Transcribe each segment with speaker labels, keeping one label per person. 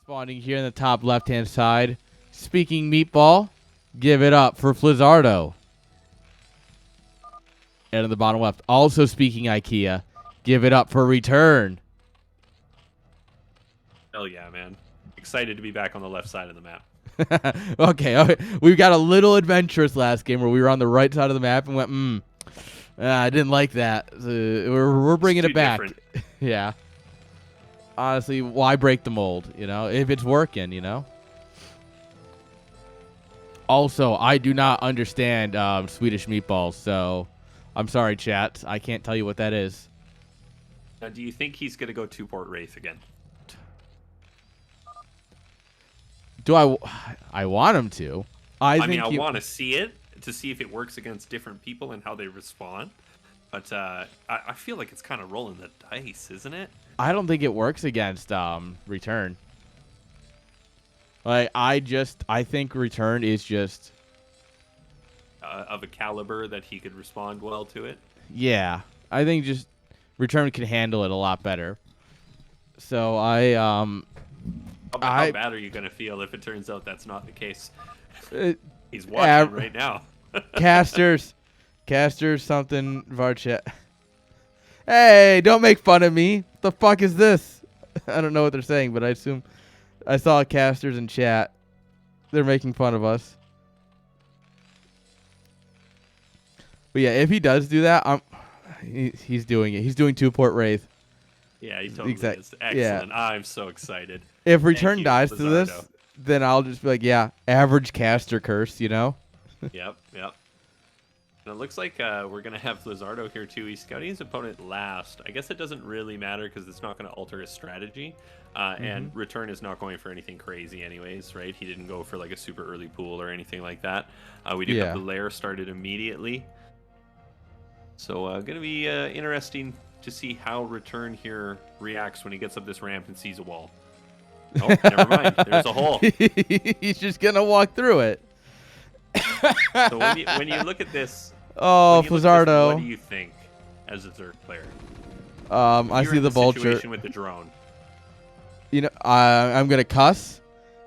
Speaker 1: Spawning here in the top left-hand side. Speaking meatball, give it up for Flizzardo. And in the bottom left, also speaking IKEA, give it up for Return.
Speaker 2: Hell yeah, man. Excited to be back on the left side of the map.
Speaker 1: Okay. We got a little adventurous last game where we were on the right side of the map and went, I didn't like that. We're bringing it back. Yeah. Honestly, why break the mold, if it's working, Also, I do not understand Swedish meatballs, so I'm sorry, chat. I can't tell you what that is.
Speaker 2: Now, do you think he's going to go 2-port Wraith again?
Speaker 1: Do I want him to. I
Speaker 2: want to see it to see if it works against different people and how they respond. But I feel like it's kind of rolling the dice, isn't it?
Speaker 1: I don't think it works against Return. Like I think Return is just
Speaker 2: of a caliber that he could respond well to it.
Speaker 1: Yeah, I think just Return can handle it a lot better. So how
Speaker 2: bad are you gonna feel if it turns out that's not the case? He's watching right now. Casters,
Speaker 1: something Varchet. Hey, don't make fun of me. What the fuck is this? I don't know what they're saying, but I assume I saw casters in chat. They're making fun of us. But yeah, if he does do that, he's doing it. He's doing 2-port Wraith.
Speaker 2: Yeah, he totally is. Excellent.
Speaker 1: Yeah.
Speaker 2: I'm so excited.
Speaker 1: If Return dies to this, then I'll just be like, yeah, average caster curse,
Speaker 2: Yep. And it looks like we're going to have Flizzardo here too. He's scouting his opponent last. I guess it doesn't really matter because it's not going to alter his strategy. And Return is not going for anything crazy anyways, right? He didn't go for like a super early pool or anything like that. We do have the lair started immediately. So going to be interesting to see how Return here reacts when he gets up this ramp and sees a wall. Oh, never mind. There's a hole.
Speaker 1: He's just going to walk through it.
Speaker 2: So when you look at this,
Speaker 1: Flizzardo,
Speaker 2: what do you think as a Zerg player?
Speaker 1: I see the vulture
Speaker 2: situation with the drone.
Speaker 1: I'm gonna cuss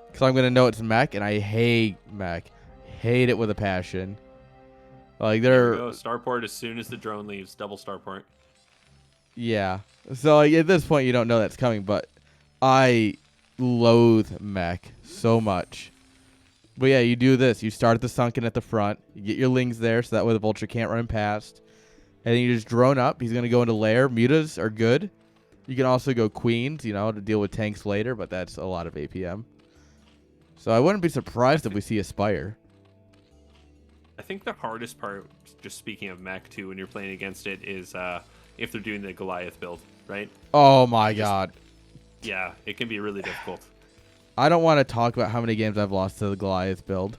Speaker 1: because I'm gonna know it's mech, and I hate mech. Hate it with a passion. Like
Speaker 2: there we go. Starport as soon as the drone leaves. Double starport.
Speaker 1: Yeah. So like, at this point, you don't know that's coming, but I loathe mech so much. But yeah, you do this. You start at the sunken at the front. You get your lings there, so that way the vulture can't run past. And then you just drone up. He's going to go into lair. Mutas are good. You can also go queens, to deal with tanks later, but that's a lot of APM. So I wouldn't be surprised if we see a Spire.
Speaker 2: I think the hardest part, just speaking of mech too, when you're playing against it, is if they're doing the Goliath build, right?
Speaker 1: Oh my god.
Speaker 2: Yeah, it can be really difficult.
Speaker 1: I don't want to talk about how many games I've lost to the Goliath build.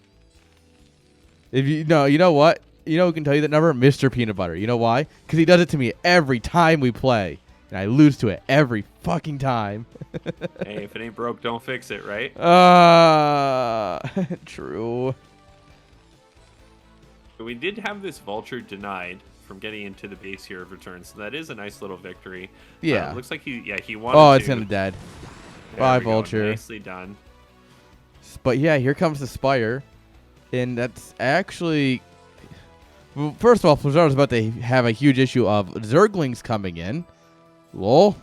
Speaker 1: If you know what? Who can tell you that number? Mr. Peanut Butter. You know why? Because he does it to me every time we play. And I lose to it every fucking time.
Speaker 2: Hey, if it ain't broke, don't fix it, right?
Speaker 1: True.
Speaker 2: But we did have this vulture denied from getting into the base here of Return, so that is a nice little victory.
Speaker 1: Yeah.
Speaker 2: Looks like he wanted
Speaker 1: to. Oh, it's gonna dead. Bye, vulture.
Speaker 2: Nicely done.
Speaker 1: But yeah, here comes the Spire. And that's actually... Well, first of all, Flizzardo's about to have a huge issue of Zerglings coming in. Lol.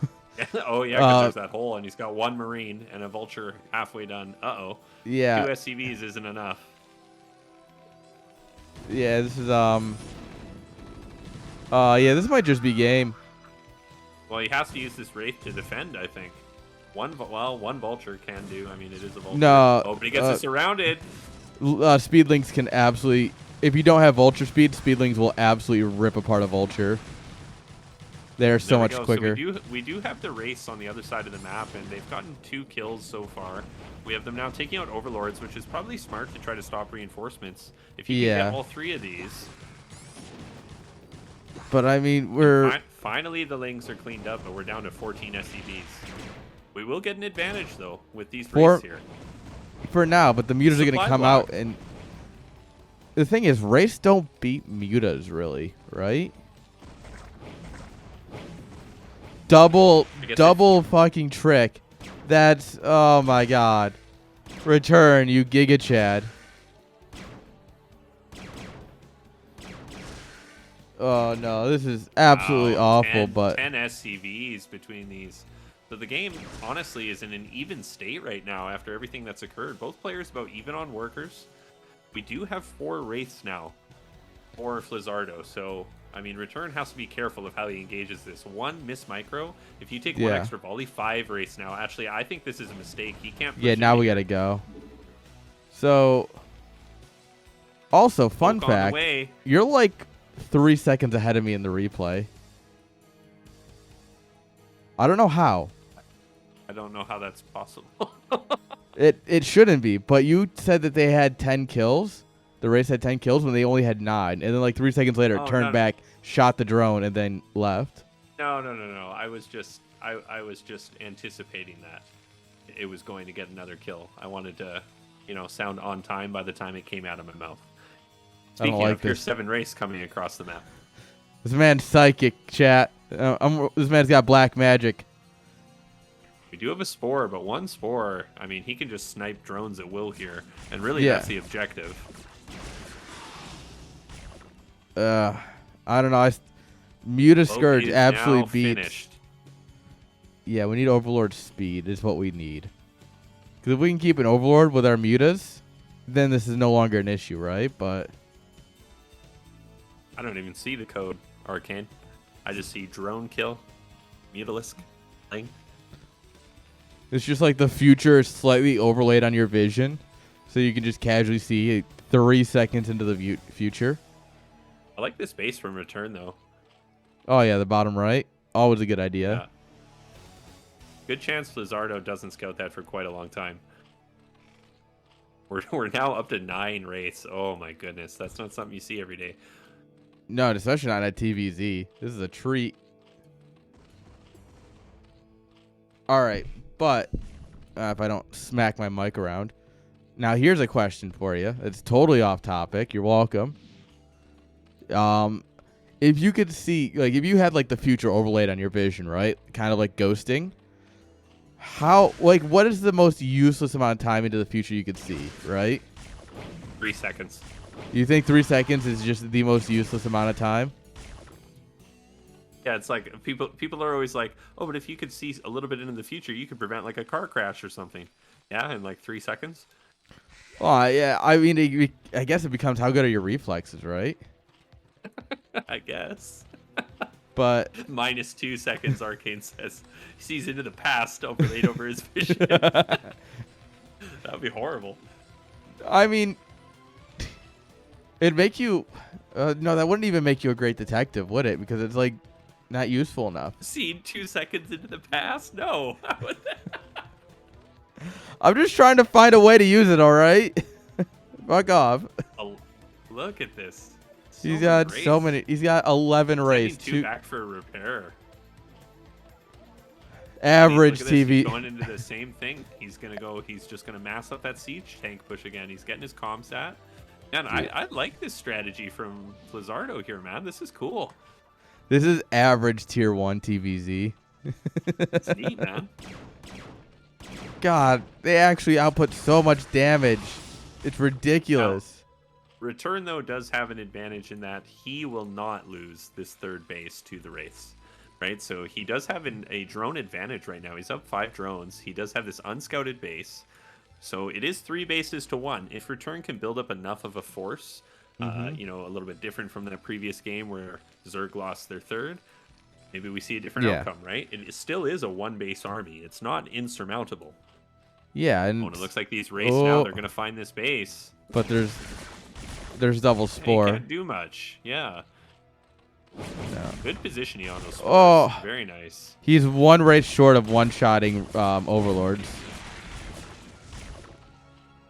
Speaker 2: Oh, yeah, because there's that hole, and he's got one Marine and a Vulture halfway done. Uh-oh.
Speaker 1: Yeah.
Speaker 2: 2 SCVs isn't enough.
Speaker 1: Yeah, this is, yeah, this might just be game.
Speaker 2: Well, he has to use this Wraith to defend, I think. One Vulture can do. I mean, it is a Vulture.
Speaker 1: No.
Speaker 2: Oh, but he gets it surrounded.
Speaker 1: Speedlings can absolutely... If you don't have Vulture speed, Speedlings will absolutely rip apart a Vulture. They're so much quicker.
Speaker 2: So we do have the race on the other side of the map, and they've gotten 2 kills so far. We have them now taking out Overlords, which is probably smart to try to stop reinforcements. If you can get all 3 of these.
Speaker 1: But I mean, we're...
Speaker 2: Finally, the Lings are cleaned up, but we're down to 14 SCVs. We will get an advantage, though, with these Wraiths here.
Speaker 1: For now, but the Mutas are going to come out, and... The thing is, Wraiths don't beat Mutas, really, right? Double fucking trick. That's, oh my god. Return, you Giga Chad. Oh no, this is absolutely
Speaker 2: Wow,
Speaker 1: awful, but
Speaker 2: 10 SCVs between these. So the game, honestly, is in an even state right now after everything that's occurred. Both players about even on workers. We do have 4 Wraiths now for Flizzardo. So, I mean, Return has to be careful of how he engages this. 1 miss micro. If you take 1
Speaker 1: Yeah.
Speaker 2: extra volley, 5 Wraiths now. Actually, I think this is a mistake. He can't push
Speaker 1: yeah,
Speaker 2: it
Speaker 1: now
Speaker 2: in
Speaker 1: we
Speaker 2: here.
Speaker 1: gotta go. So, also, fun
Speaker 2: Poke on the
Speaker 1: fact,
Speaker 2: way.
Speaker 1: you're like 3 seconds ahead of me in the replay. I don't know how.
Speaker 2: I don't know how that's possible.
Speaker 1: It shouldn't be, but you said that they had 10 kills. The race had 10 kills when they only had 9. And then like 3 seconds later, it
Speaker 2: Oh,
Speaker 1: turned
Speaker 2: no.
Speaker 1: back, shot the drone, and then left.
Speaker 2: No. I was just anticipating that it was going to get another kill. I wanted to, sound on time by the time it came out of my mouth.
Speaker 1: I don't
Speaker 2: Speaking
Speaker 1: like
Speaker 2: of, here's
Speaker 1: this.
Speaker 2: 7 Race coming across the map.
Speaker 1: This man's psychic, chat. This man's got black magic.
Speaker 2: We do have a Spore, but 1 Spore, I mean, he can just snipe drones at will here. And really,
Speaker 1: Yeah.
Speaker 2: that's the objective.
Speaker 1: I don't know. Muta Scourge
Speaker 2: Loki is
Speaker 1: absolutely
Speaker 2: now
Speaker 1: beats.
Speaker 2: finished.
Speaker 1: Yeah, we need Overlord speed is what we need. Because if we can keep an Overlord with our Mutas, then this is no longer an issue, right? But
Speaker 2: I don't even see the code, Arcane. I just see drone kill, Mutalisk, thing.
Speaker 1: it's just like the future is slightly overlaid on your vision. So you can just casually see it 3 seconds into the future.
Speaker 2: I like this base from Return, though.
Speaker 1: Oh, yeah, the bottom right. Always a good idea.
Speaker 2: Yeah. Good chance Flizzardo doesn't scout that for quite a long time. We're now up to 9 Wraiths. Oh my goodness, that's not something you see every day.
Speaker 1: No, especially not at TVZ. This is a treat. All right, but if I don't smack my mic around. Now, here's a question for you. It's totally off topic. You're welcome. If you could see, like, if you had, like, the future overlaid on your vision, right? Kind of like ghosting. What is the most useless amount of time into the future you could see, right?
Speaker 2: 3 seconds.
Speaker 1: You think 3 seconds is just the most useless amount of time?
Speaker 2: Yeah, it's like people are always like, oh, but if you could see a little bit into the future, you could prevent like a car crash or something. Yeah, in like 3 seconds.
Speaker 1: Oh, yeah. I mean, I guess it becomes how good are your reflexes, right?
Speaker 2: I guess.
Speaker 1: But
Speaker 2: -2 seconds, Arcane says. He sees into the past overlaid over his vision. That would be horrible.
Speaker 1: I mean, it'd make you. No, that wouldn't even make you a great detective, would it? Because it's like not useful enough.
Speaker 2: Seen 2 seconds into the past? No. How would that?
Speaker 1: I'm just trying to find a way to use it. All right. Fuck off.
Speaker 2: Oh, look at this.
Speaker 1: He's got so many. He's got 11 rays.
Speaker 2: 2 back for repair.
Speaker 1: Average
Speaker 2: Look at this,
Speaker 1: TV.
Speaker 2: he's going into the same thing. He's just gonna mass up that siege tank push again. He's getting his comsat. Man, I like this strategy from Flizzardo here, man. This is cool.
Speaker 1: This is average tier 1 TVZ.
Speaker 2: It's neat, man.
Speaker 1: God, they actually output so much damage. It's ridiculous.
Speaker 2: Return, though, does have an advantage in that he will not lose this 3rd base to the Wraiths, right? So he does have a drone advantage right now. He's up 5 drones. He does have this unscouted base. So it is 3 bases to 1. If Return can build up enough of a force, a little bit different from the previous game where Zerg lost their 3rd, maybe we see a different outcome, right? It still is a 1-base army. It's not insurmountable.
Speaker 1: Yeah, and
Speaker 2: it looks like these Wraiths now, they're going to find this base.
Speaker 1: But there's double Spore.
Speaker 2: He can't do much. Yeah.
Speaker 1: No.
Speaker 2: Good positioning on those spores.
Speaker 1: Oh.
Speaker 2: Very nice.
Speaker 1: He's 1 race short of one-shotting Overlords.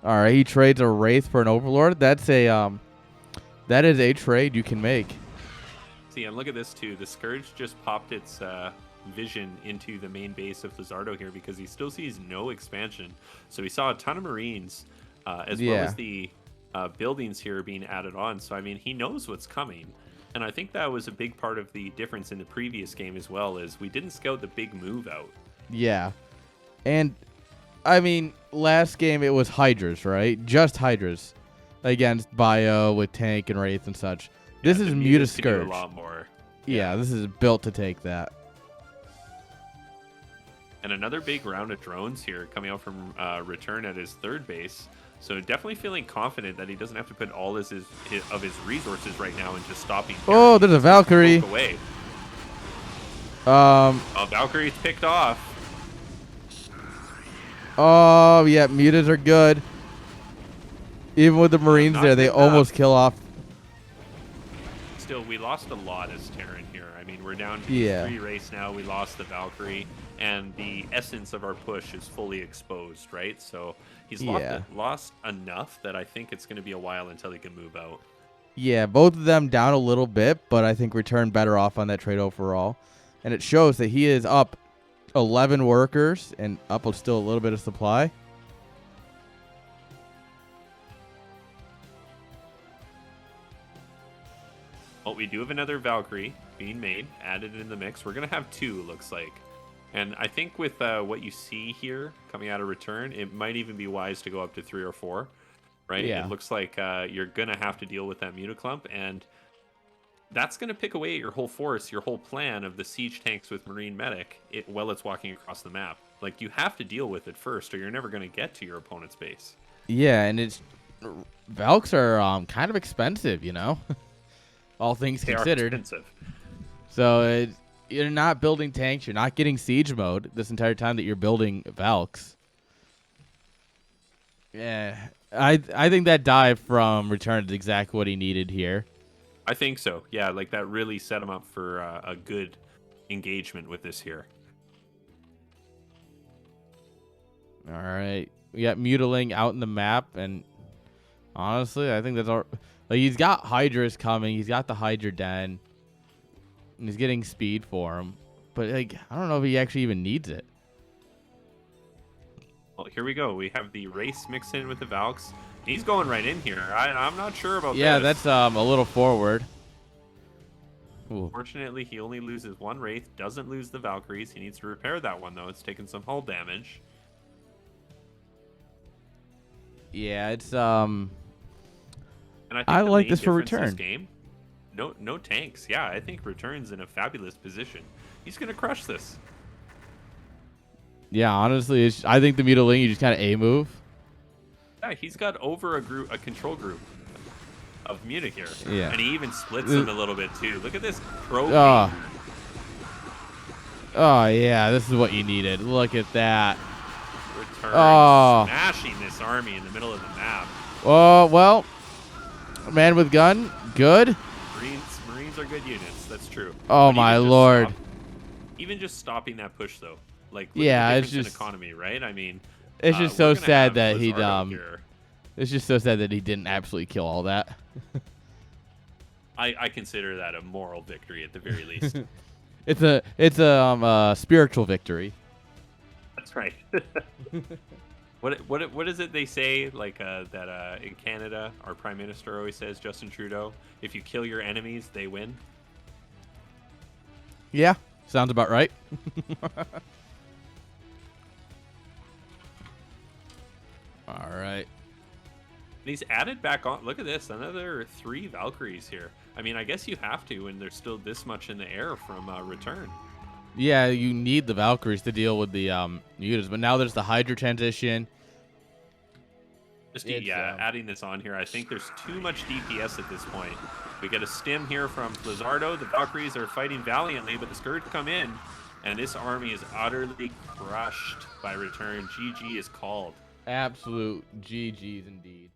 Speaker 1: All right, he trades a Wraith for an Overlord. That is a trade you can make.
Speaker 2: See, and look at this too. The Scourge just popped its vision into the main base of Flizzardo here because he still sees no expansion. So he saw a ton of Marines as well as the buildings here being added on. So, I mean, he knows what's coming. And I think that was a big part of the difference in the previous game as well, is we didn't scout the big move out.
Speaker 1: Yeah. And, I mean, last game it was Hydras, right? Just Hydras against Bio with Tank and Wraith and such.
Speaker 2: Yeah,
Speaker 1: This is
Speaker 2: the
Speaker 1: Muta
Speaker 2: Mutas could do
Speaker 1: Scourge.
Speaker 2: a lot more.
Speaker 1: Yeah, this is built to take that.
Speaker 2: And another big round of drones here coming out from Return at his third base. So definitely feeling confident that he doesn't have to put all of his resources right now and just stopping.
Speaker 1: Oh, there's a Valkyrie.
Speaker 2: Away.
Speaker 1: Oh,
Speaker 2: Valkyrie's picked off.
Speaker 1: Oh, yeah, mutas are good. Even with the Marines there, they almost kill off.
Speaker 2: Still, we lost a lot as Terran here. I mean, we're down to 3 race now. We lost the Valkyrie, and the essence of our push is fully exposed, right? So he's lost enough that I think it's going to be a while until he can move out. Yeah,
Speaker 1: both of them down a little bit, but I think Return better off on that trade overall. And it shows that he is up 11 workers and up still a little bit of supply.
Speaker 2: Well, we do have another Valkyrie being made, added in the mix. We're going to have 2, looks like. And I think with what you see here coming out of Return, it might even be wise to go up to 3 or 4, right?
Speaker 1: Yeah.
Speaker 2: It looks like you're going to have to deal with that Mutaclump, and that's going to pick away your whole force, your whole plan of the siege tanks with Marine Medic while it's walking across the map. Like, you have to deal with it first, or you're never going to get to your opponent's base.
Speaker 1: Yeah, and Valks are kind of expensive, you know? All things considered.
Speaker 2: They are expensive.
Speaker 1: So you're not building tanks. You're not getting siege mode this entire time that you're building Valks. Yeah, I think that dive from Return is exactly what he needed here.
Speaker 2: I think so. Yeah, like that really set him up for a good engagement with this here.
Speaker 1: All right, we got Mutiling out in the map, and honestly, I think that's all. Like, he's got Hydras coming. He's got the Hydra Den. And he's getting speed for him. But, like, I don't know if he actually even needs it.
Speaker 2: Well, here we go. We have the race mixed in with the Valks. He's going right in here. I'm not sure about this.
Speaker 1: Yeah, that's a little forward. Ooh.
Speaker 2: Fortunately, he only loses 1 Wraith. Doesn't lose the Valkyries. He needs to repair that one, though. It's taken some hull damage.
Speaker 1: Yeah, it's
Speaker 2: And I, think
Speaker 1: I like
Speaker 2: main
Speaker 1: this for
Speaker 2: difference
Speaker 1: Return.
Speaker 2: This game, no tanks. Yeah, I think Return's in a fabulous position. He's gonna crush this.
Speaker 1: Yeah, honestly, I think the Mutiling, you just kind of A-move.
Speaker 2: Yeah, he's got over a control group of Muta here.
Speaker 1: Yeah.
Speaker 2: And he even splits them a little bit, too. Look at this trophy.
Speaker 1: Oh, yeah, this is what you needed. Look at that.
Speaker 2: Return
Speaker 1: Oh.
Speaker 2: smashing this army in the middle of the map.
Speaker 1: Oh, well, man with gun, good.
Speaker 2: Marines are good units. That's true.
Speaker 1: Oh,
Speaker 2: But
Speaker 1: my
Speaker 2: even just
Speaker 1: lord.
Speaker 2: even just stopping that push, though. Like,
Speaker 1: Yeah,
Speaker 2: the
Speaker 1: it's
Speaker 2: difference in
Speaker 1: just
Speaker 2: economy, right? I mean,
Speaker 1: it's just
Speaker 2: we're
Speaker 1: so
Speaker 2: gonna
Speaker 1: sad
Speaker 2: have
Speaker 1: that he
Speaker 2: Flizzardo here.
Speaker 1: it's just so sad that he didn't absolutely kill all that.
Speaker 2: I consider that a moral victory at the very least.
Speaker 1: It's a spiritual victory.
Speaker 2: That's right. What is it they say, like that in Canada our prime minister always says, Justin Trudeau, if you kill your enemies they win?
Speaker 1: Yeah, sounds about right. All right.
Speaker 2: And he's added back on. Look at this, another 3 Valkyries here. I mean, I guess you have to when there's still this much in the air from Return.
Speaker 1: Yeah, you need the Valkyries to deal with the mutas, but now there's the Hydra transition.
Speaker 2: Just adding this on here, I think there's too much DPS at this point. We get a stim here from Flizzardo. The Valkyries are fighting valiantly, but the Scourge come in, and this army is utterly crushed by Return. GG is called.
Speaker 1: Absolute GG's indeed.